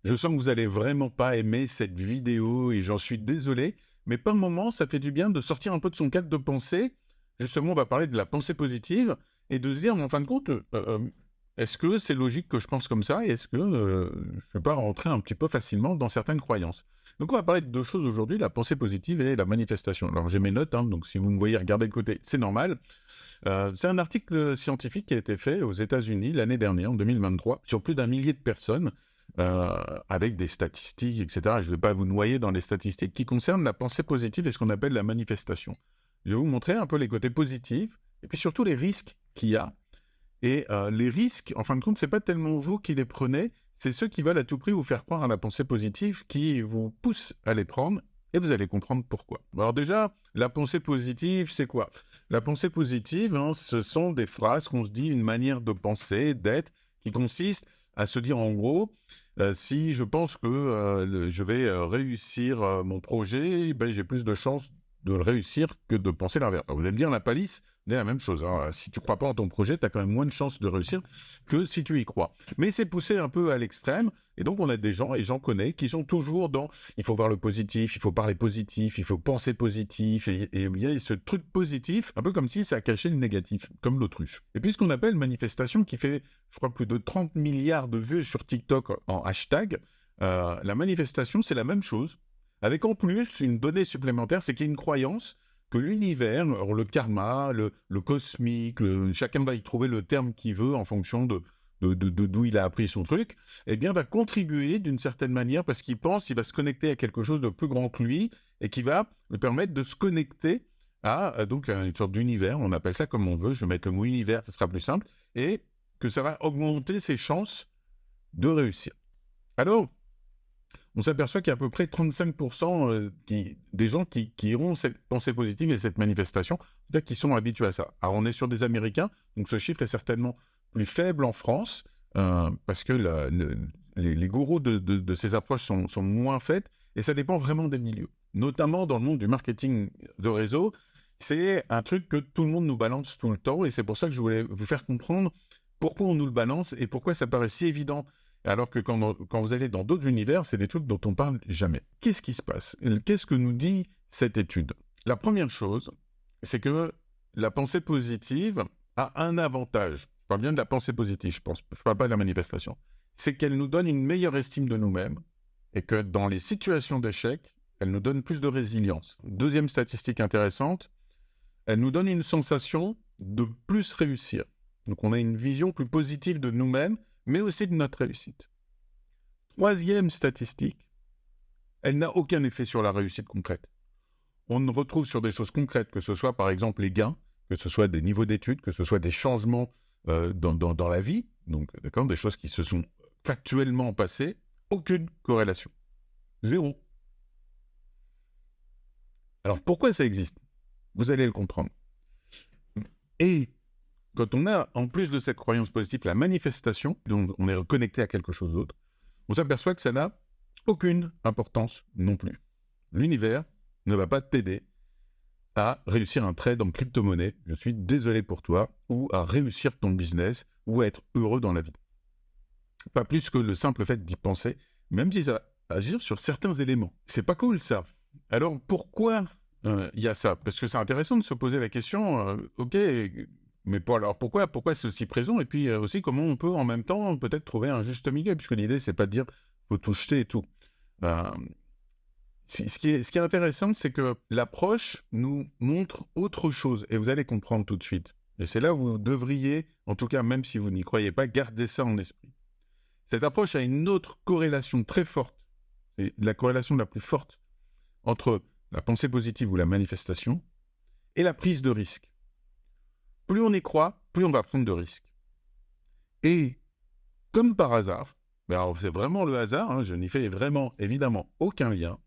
Je sens que vous allez vraiment pas aimer cette vidéo et j'en suis désolé, mais par moment, ça fait du bien de sortir un peu de son cadre de pensée. Justement, on va parler de la pensée positive et de se dire, mais en fin de compte, est-ce que c'est logique que je pense comme ça et est-ce que je peux pas rentrer un petit peu facilement dans certaines croyances? Donc, on va parler de deux choses aujourd'hui, la pensée positive et la manifestation. Alors, j'ai mes notes, hein, donc si vous me voyez regarder de côté, c'est normal. C'est un article scientifique qui a été fait aux États-Unis l'année dernière, en 2023, sur plus d'1 millier de personnes, avec des statistiques, etc. Je ne vais pas vous noyer dans les statistiques qui concernent la pensée positive et ce qu'on appelle la manifestation. Je vais vous montrer un peu les côtés positifs et puis surtout les risques qu'il y a. Et les risques, en fin de compte, c'est pas tellement vous qui les prenez, c'est ceux qui veulent à tout prix vous faire croire à la pensée positive qui vous poussent à les prendre, et vous allez comprendre pourquoi. Alors déjà, la pensée positive, c'est quoi? La pensée positive, hein, ce sont des phrases qu'on se dit, une manière de penser, d'être, qui consiste à se dire en gros, si je pense que je vais réussir mon projet, ben, j'ai plus de chances de le réussir que de penser l'inverse. Vous allez me dire, la palisse, c'est la même chose. Hein. Si tu ne crois pas en ton projet, tu as quand même moins de chances de réussir que si tu y crois. Mais c'est poussé un peu à l'extrême. Et donc, on a des gens, et j'en connais, qui sont toujours dans il faut voir le positif, il faut parler positif, il faut penser positif. Et il y a ce truc positif, un peu comme si ça cachait le négatif, comme l'autruche. Et puis, ce qu'on appelle manifestation, qui fait, je crois, plus de 30 milliards de vues sur TikTok en hashtag, la manifestation, c'est la même chose. Avec en plus une donnée supplémentaire, c'est qu'il y a une croyance que l'univers, le karma, le cosmique, chacun va y trouver le terme qu'il veut en fonction de d'où il a appris son truc, eh bien, va contribuer d'une certaine manière parce qu'il pense, il va se connecter à quelque chose de plus grand que lui et qui va lui permettre de se connecter donc à une sorte d'univers, on appelle ça comme on veut, je vais mettre le mot univers, ça sera plus simple, et que ça va augmenter ses chances de réussir. Alors, on s'aperçoit qu'il y a à peu près 35% des gens qui ont cette pensée positive et cette manifestation, en tout cas qui sont habitués à ça. Alors on est sur des Américains, donc ce chiffre est certainement plus faible en France, parce que les gourous de ces approches sont moins faites, et ça dépend vraiment des milieux. Notamment dans le monde du marketing de réseau, c'est un truc que tout le monde nous balance tout le temps, et c'est pour ça que je voulais vous faire comprendre pourquoi on nous le balance et pourquoi ça paraît si évident alors que quand vous allez dans d'autres univers, c'est des trucs dont on parle jamais. Qu'est-ce qui se passe? Qu'est-ce que nous dit cette étude? La première chose, c'est que la pensée positive a un avantage. Je parle bien de la pensée positive, je parle pas de la manifestation. C'est qu'elle nous donne une meilleure estime de nous-mêmes et que dans les situations d'échec, elle nous donne plus de résilience. Deuxième statistique intéressante, elle nous donne une sensation de plus réussir. Donc on a une vision plus positive de nous-mêmes, mais aussi de notre réussite. Troisième statistique, elle n'a aucun effet sur la réussite concrète. On retrouve sur des choses concrètes, que ce soit par exemple les gains, que ce soit des niveaux d'études, que ce soit des changements dans la vie, donc d'accord, des choses qui se sont factuellement passées, aucune corrélation. Zéro. Alors pourquoi ça existe? Vous allez le comprendre. Et quand on a, en plus de cette croyance positive, la manifestation, donc on est reconnecté à quelque chose d'autre, on s'aperçoit que ça n'a aucune importance non plus. L'univers ne va pas t'aider à réussir un trade en crypto-monnaie, je suis désolé pour toi, ou à réussir ton business, ou à être heureux dans la vie. Pas plus que le simple fait d'y penser, même si ça va agir sur certains éléments. C'est pas cool ça. Alors pourquoi il y a ça? Parce que c'est intéressant de se poser la question, ok, mais alors pourquoi c'est aussi présent? Et puis aussi comment on peut en même temps peut-être trouver un juste milieu, puisque l'idée c'est pas de dire faut tout jeter et tout. Ce qui est intéressant, c'est que l'approche nous montre autre chose, et vous allez comprendre tout de suite. Et c'est là où vous devriez, en tout cas même si vous n'y croyez pas, garder ça en esprit. Cette approche a une autre corrélation très forte, c'est la corrélation la plus forte entre la pensée positive ou la manifestation et la prise de risque. Plus on y croit, plus on va prendre de risques. Et comme par hasard, alors c'est vraiment le hasard, hein, je n'y fais vraiment évidemment aucun lien,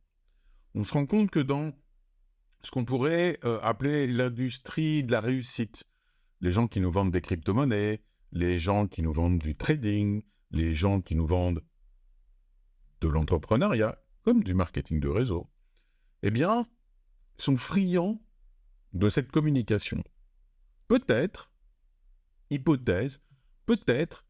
on se rend compte que dans ce qu'on pourrait appeler l'industrie de la réussite, les gens qui nous vendent des crypto-monnaies, les gens qui nous vendent du trading, les gens qui nous vendent de l'entrepreneuriat, comme du marketing de réseau, eh bien, sont friands de cette communication. Peut-être, hypothèse, peut-être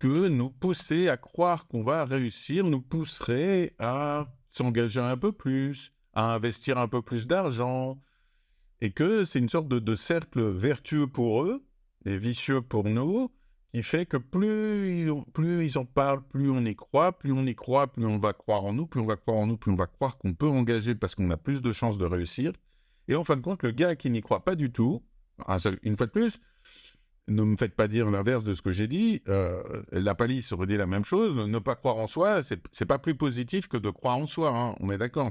que nous pousser à croire qu'on va réussir nous pousserait à s'engager un peu plus, à investir un peu plus d'argent, et que c'est une sorte de cercle vertueux pour eux et vicieux pour nous, qui fait que plus ils en parlent, plus on y croit, plus on y croit, plus on va croire en nous, plus on va croire en nous, plus on va croire qu'on peut engager parce qu'on a plus de chances de réussir. Et en fin de compte, le gars qui n'y croit pas du tout, une fois de plus, ne me faites pas dire l'inverse de ce que j'ai dit. La palisse aurait dit la même chose. Ne pas croire en soi, c'est pas plus positif que de croire en soi. Hein. On est d'accord.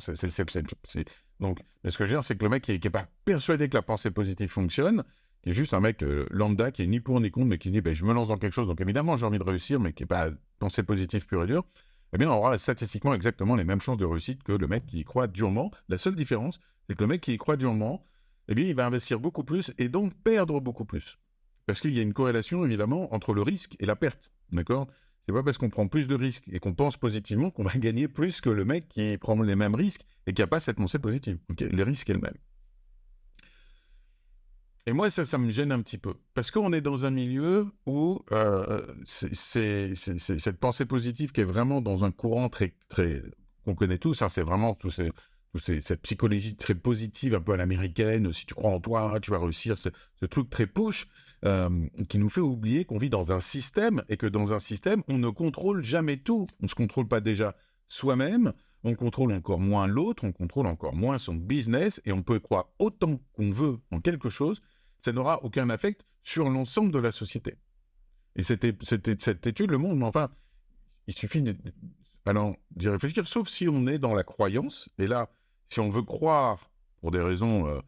Donc, ce que je veux dire, c'est que le mec qui est pas persuadé que la pensée positive fonctionne, qui est juste un mec lambda, qui est ni pour ni contre, mais qui dit je me lance dans quelque chose, donc évidemment j'ai envie de réussir, mais qui n'est pas pensée positive pure et dure, eh bien on aura statistiquement exactement les mêmes chances de réussite que le mec qui y croit durement. La seule différence, c'est que le mec qui y croit durement, eh bien il va investir beaucoup plus et donc perdre beaucoup plus. Parce qu'il y a une corrélation, évidemment, entre le risque et la perte, d'accord ? C'est pas parce qu'on prend plus de risques et qu'on pense positivement qu'on va gagner plus que le mec qui prend les mêmes risques et qui n'a pas cette pensée positive. Okay, les risques est le même. Et moi, ça me gêne un petit peu. Parce qu'on est dans un milieu où c'est cette pensée positive qui est vraiment dans un courant très, très qu'on connaît tous. Hein, c'est vraiment cette psychologie très positive, un peu à l'américaine. Si tu crois en toi, tu vas réussir. Ce truc très push qui nous fait oublier qu'on vit dans un système et que dans un système, on ne contrôle jamais tout. On ne se contrôle pas déjà soi-même. On contrôle encore moins l'autre, on contrôle encore moins son business et on peut croire autant qu'on veut en quelque chose, ça n'aura aucun effet sur l'ensemble de la société. Et cette étude le montre, mais enfin, il suffit d'y réfléchir, sauf si on est dans la croyance. Et là, si on veut croire, pour des raisons,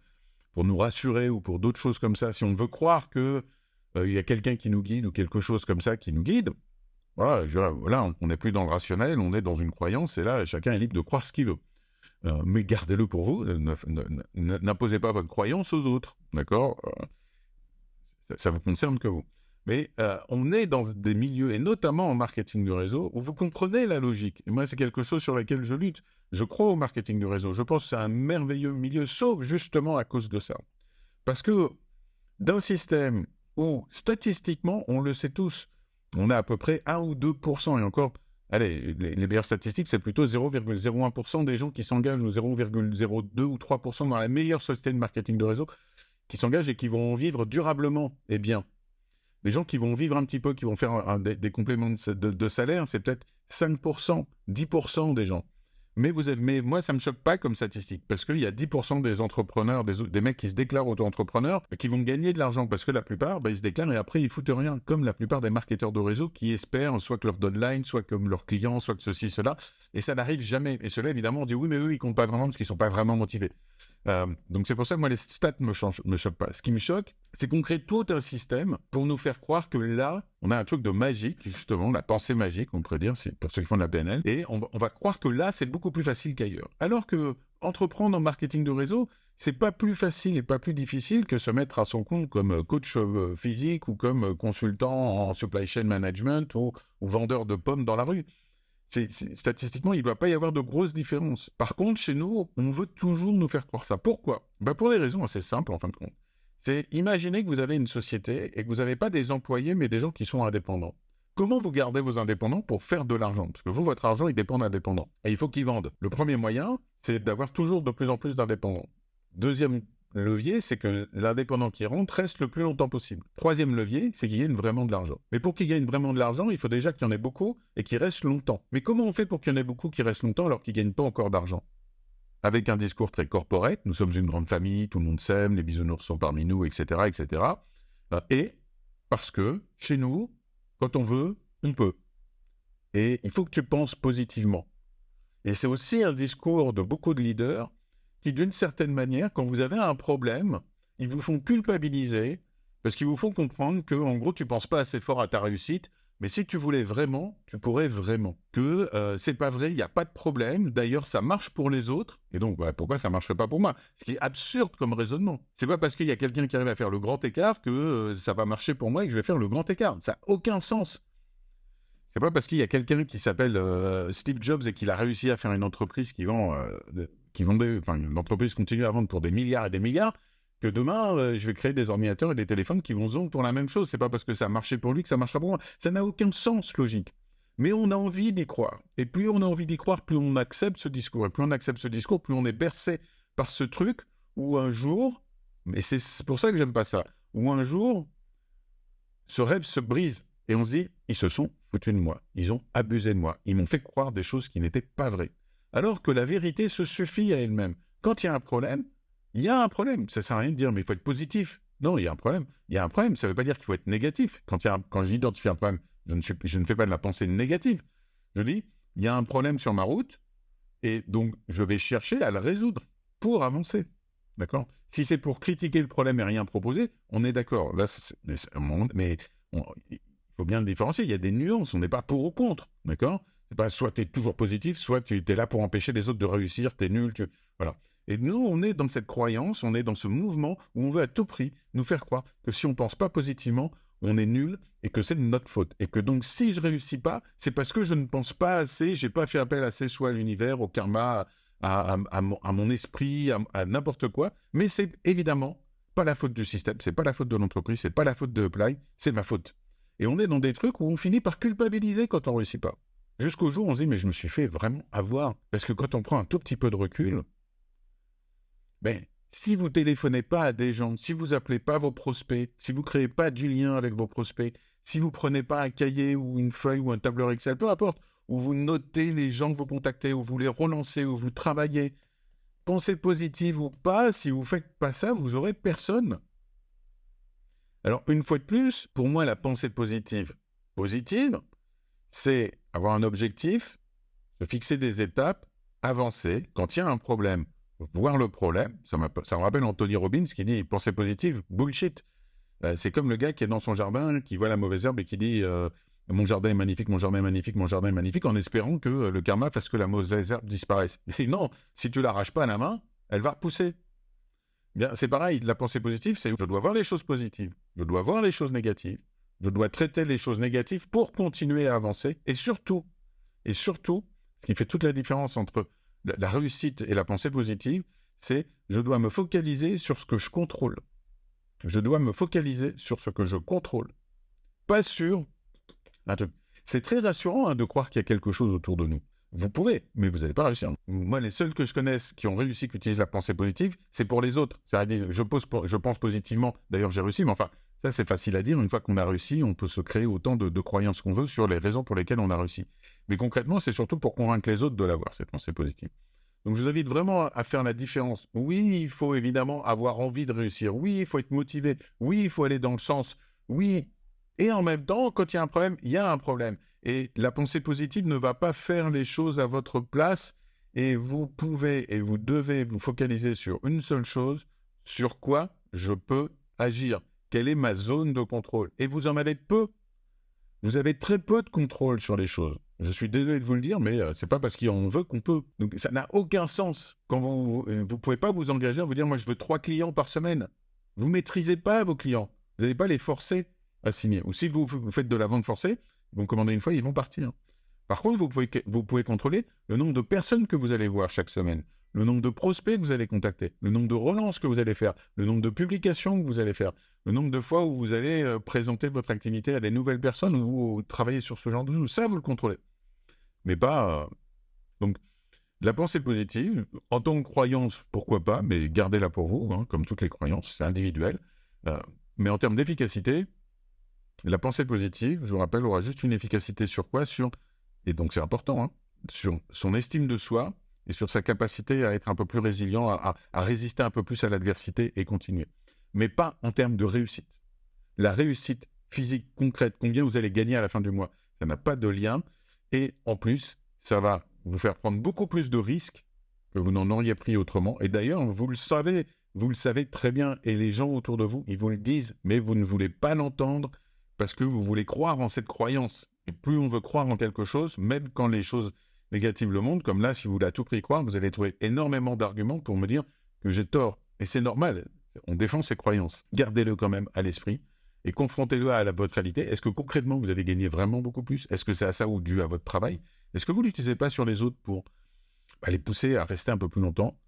pour nous rassurer ou pour d'autres choses comme ça, si on veut croire qu'il y a quelqu'un qui nous guide ou quelque chose comme ça qui nous guide, voilà, là, on n'est plus dans le rationnel, on est dans une croyance, et là, chacun est libre de croire ce qu'il veut. Mais gardez-le pour vous, n'imposez pas votre croyance aux autres, d'accord ? Ça vous concerne que vous. Mais on est dans des milieux, et notamment en marketing du réseau, où vous comprenez la logique. Et moi, c'est quelque chose sur lequel je lutte. Je crois au marketing du réseau. Je pense que c'est un merveilleux milieu, sauf justement à cause de ça. Parce que d'un système où, statistiquement, on le sait tous, on a à peu près 1 ou 2%, et encore, allez, les meilleures statistiques, c'est plutôt 0,01% des gens qui s'engagent, ou 0,02 ou 3% dans la meilleure société de marketing de réseau, qui s'engagent et qui vont vivre durablement et bien. Des gens qui vont vivre un petit peu, qui vont faire des compléments de salaire, c'est peut-être 5%, 10% des gens. Mais moi, ça ne me choque pas comme statistique, parce qu'il y a 10% des entrepreneurs, des mecs qui se déclarent auto-entrepreneurs, qui vont gagner de l'argent, parce que la plupart, ils se déclarent et après, ils foutent rien, comme la plupart des marketeurs de réseau qui espèrent soit que leur downline, soit comme leurs clients, soit que ceci, cela, et ça n'arrive jamais. Et cela, évidemment, on dit oui, mais eux, ils comptent pas vraiment parce qu'ils sont pas vraiment motivés. Donc c'est pour ça que moi, les stats me choquent pas. Ce qui me choque, c'est qu'on crée tout un système pour nous faire croire que là, on a un truc de magique, justement, la pensée magique, on pourrait dire, c'est pour ceux qui font de la PNL, et on va croire que là, c'est beaucoup plus facile qu'ailleurs. Alors que entreprendre en marketing de réseau, c'est pas plus facile et pas plus difficile que se mettre à son compte comme coach physique ou comme consultant en supply chain management ou vendeur de pommes dans la rue. Statistiquement, il ne doit pas y avoir de grosses différences. Par contre, chez nous, on veut toujours nous faire croire ça. Pourquoi ? Pour des raisons assez simples, en fin de compte. C'est imaginer que vous avez une société et que vous n'avez pas des employés, mais des gens qui sont indépendants. Comment vous gardez vos indépendants pour faire de l'argent ? Parce que vous, votre argent, il dépend d'indépendants. Et il faut qu'ils vendent. Le premier moyen, c'est d'avoir toujours de plus en plus d'indépendants. Deuxième levier, c'est que l'indépendant qui rentre reste le plus longtemps possible. Troisième levier, c'est qu'il gagne vraiment de l'argent. Mais pour qu'il gagne vraiment de l'argent, il faut déjà qu'il y en ait beaucoup et qu'il reste longtemps. Mais comment on fait pour qu'il y en ait beaucoup qui restent longtemps alors qu'ils ne gagnent pas encore d'argent ? Avec un discours très corporate, nous sommes une grande famille, tout le monde s'aime, les bisounours sont parmi nous, etc., etc. Et parce que, chez nous, quand on veut, on peut. Et il faut que tu penses positivement. Et c'est aussi un discours de beaucoup de leaders qui, d'une certaine manière, quand vous avez un problème, ils vous font culpabiliser parce qu'ils vous font comprendre que, en gros, tu ne penses pas assez fort à ta réussite, mais si tu voulais vraiment, tu pourrais vraiment. Que c'est pas vrai, il n'y a pas de problème, d'ailleurs, ça marche pour les autres, et donc, pourquoi ça ne marcherait pas pour moi ? Ce qui est absurde comme raisonnement. C'est pas parce qu'il y a quelqu'un qui arrive à faire le grand écart que ça va marcher pour moi et que je vais faire le grand écart. Ça n'a aucun sens. C'est pas parce qu'il y a quelqu'un qui s'appelle Steve Jobs et qu'il a réussi à faire une entreprise qui vend, une entreprise continue à vendre pour des milliards et des milliards, que demain, je vais créer des ordinateurs et des téléphones qui vont se vendre pour la même chose. C'est pas parce que ça a marché pour lui que ça marchera pour moi. Ça n'a aucun sens logique. Mais on a envie d'y croire. Et plus on a envie d'y croire, plus on accepte ce discours. Et plus on accepte ce discours, plus on est bercé par ce truc où un jour, mais c'est pour ça que j'aime pas ça, où un jour, ce rêve se brise. Et on se dit, ils se sont foutus de moi. Ils ont abusé de moi. Ils m'ont fait croire des choses qui n'étaient pas vraies. Alors que la vérité se suffit à elle-même. Quand il y a un problème, il y a un problème. Ça ne sert à rien de dire, mais il faut être positif. Non, il y a un problème. Il y a un problème. Ça ne veut pas dire qu'il faut être négatif. Quand j'identifie un problème, je ne fais pas de la pensée négative. Je dis, il y a un problème sur ma route, et donc je vais chercher à le résoudre pour avancer. D'accord ? Si c'est pour critiquer le problème et rien proposer, on est d'accord. Là, mais il faut bien le différencier. Il y a des nuances. On n'est pas pour ou contre. D'accord ? C'est pas soit tu es toujours positif, soit tu es là pour empêcher les autres de réussir, tu es nul. Voilà. Et nous, on est dans cette croyance, on est dans ce mouvement où on veut à tout prix nous faire croire que si on ne pense pas positivement, on est nul et que c'est de notre faute. Et que donc, si je ne réussis pas, c'est parce que je ne pense pas assez, je n'ai pas fait appel assez soit à l'univers, au karma, à mon esprit, à n'importe quoi. Mais c'est évidemment pas la faute du système, c'est pas la faute de l'entreprise, c'est pas la faute de Apply, c'est ma faute. Et on est dans des trucs où on finit par culpabiliser quand on ne réussit pas. Jusqu'au jour où on se dit, mais je me suis fait vraiment avoir. Parce que quand on prend un tout petit peu de recul, ben, si vous téléphonez pas à des gens, si vous appelez pas vos prospects, si vous créez pas du lien avec vos prospects, si vous prenez pas un cahier ou une feuille ou un tableur Excel, peu importe, où vous notez les gens que vous contactez, où vous les relancez, où vous travaillez, pensée positive ou pas, si vous faites pas ça, vous aurez personne. Alors, une fois de plus, pour moi, la pensée positive, c'est avoir un objectif, se fixer des étapes, avancer. Quand il y a un problème, voir le problème. Ça me rappelle Anthony Robbins qui dit « pensée positive, bullshit ». C'est comme le gars qui est dans son jardin, qui voit la mauvaise herbe et qui dit « mon jardin est magnifique, mon jardin est magnifique, mon jardin est magnifique », en espérant que le karma fasse que la mauvaise herbe disparaisse. Et non, si tu l'arraches pas à la main, elle va repousser. Bien, c'est pareil, la pensée positive, c'est je dois voir les choses positives, je dois voir les choses négatives, je dois traiter les choses négatives pour continuer à avancer. Et surtout, ce qui fait toute la différence entre la réussite et la pensée positive, c'est je dois me focaliser sur ce que je contrôle. Je dois me focaliser sur ce que je contrôle. Pas sur un truc. C'est très rassurant de croire qu'il y a quelque chose autour de nous. Vous pouvez, mais vous n'allez pas réussir. Moi, les seuls que je connaisse qui ont réussi, qui utilisent la pensée positive, c'est pour les autres. C'est-à-dire, je pense positivement, d'ailleurs j'ai réussi, mais enfin, ça c'est facile à dire. Une fois qu'on a réussi, on peut se créer autant de croyances qu'on veut sur les raisons pour lesquelles on a réussi. Mais concrètement, c'est surtout pour convaincre les autres de l'avoir, cette pensée positive. Donc je vous invite vraiment à faire la différence. Oui, il faut évidemment avoir envie de réussir. Oui, il faut être motivé. Oui, il faut aller dans le sens. Oui. Et en même temps, quand il y a un problème, il y a un problème. Et la pensée positive ne va pas faire les choses à votre place. Et vous pouvez et vous devez vous focaliser sur une seule chose. Sur quoi je peux agir? Quelle est ma zone de contrôle? Et vous en avez peu. Vous avez très peu de contrôle sur les choses. Je suis désolé de vous le dire, mais c'est pas parce qu'on veut qu'on peut. Donc ça n'a aucun sens. Quand vous pouvez pas vous engager à vous dire, moi je veux 3 clients par semaine. Vous maîtrisez pas vos clients. Vous n'allez pas les forcer à signer. Ou si vous faites de la vente forcée, ils vont commander une fois, ils vont partir. Par contre, vous pouvez contrôler le nombre de personnes que vous allez voir chaque semaine, le nombre de prospects que vous allez contacter, le nombre de relances que vous allez faire, le nombre de publications que vous allez faire, le nombre de fois où vous allez présenter votre activité à des nouvelles personnes ou travailler sur ce genre de choses. Ça, vous le contrôlez. Mais pas... Donc, la pensée positive, en tant que croyance, pourquoi pas, mais gardez-la pour vous, hein, comme toutes les croyances, c'est individuel. Mais en termes d'efficacité, la pensée positive, je vous rappelle, aura juste une efficacité sur quoi? Et donc c'est important, hein, sur son estime de soi et sur sa capacité à être un peu plus résilient, à résister un peu plus à l'adversité et continuer. Mais pas en termes de réussite. La réussite physique, concrète, combien vous allez gagner à la fin du mois, ça n'a pas de lien. Et en plus, ça va vous faire prendre beaucoup plus de risques que vous n'en auriez pris autrement. Et d'ailleurs, vous le savez très bien. Et les gens autour de vous, ils vous le disent, mais vous ne voulez pas l'entendre parce que vous voulez croire en cette croyance. Et plus on veut croire en quelque chose, même quand les choses négatives le montrent, comme là, si vous voulez à tout prix croire, vous allez trouver énormément d'arguments pour me dire que j'ai tort. Et c'est normal, on défend ses croyances. Gardez-le quand même à l'esprit et confrontez-le à votre réalité. Est-ce que concrètement, vous avez gagné vraiment beaucoup plus? Est-ce que c'est à ça ou dû à votre travail? Est-ce que vous ne l'utilisez pas sur les autres pour les pousser à rester un peu plus longtemps,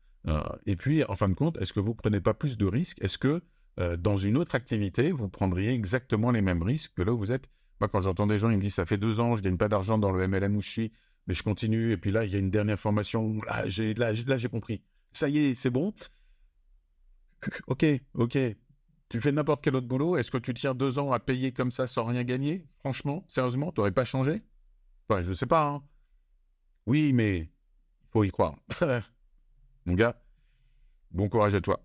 Et puis, en fin de compte, est-ce que vous ne prenez pas plus de risques? Est-ce que dans une autre activité, vous prendriez exactement les mêmes risques que là où vous êtes? Moi, quand j'entends des gens, ils me disent, ça fait 2 ans, je gagne pas d'argent dans le MLM où je suis, mais je continue, et puis là, il y a une dernière formation, là, j'ai compris. Ça y est, c'est bon. Ok, ok. Tu fais n'importe quel autre boulot, est-ce que tu tiens 2 ans à payer comme ça sans rien gagner? Franchement, sérieusement, t'aurais pas changé? Enfin, je sais pas, hein. Oui, mais il faut y croire. Mon gars, bon courage à toi.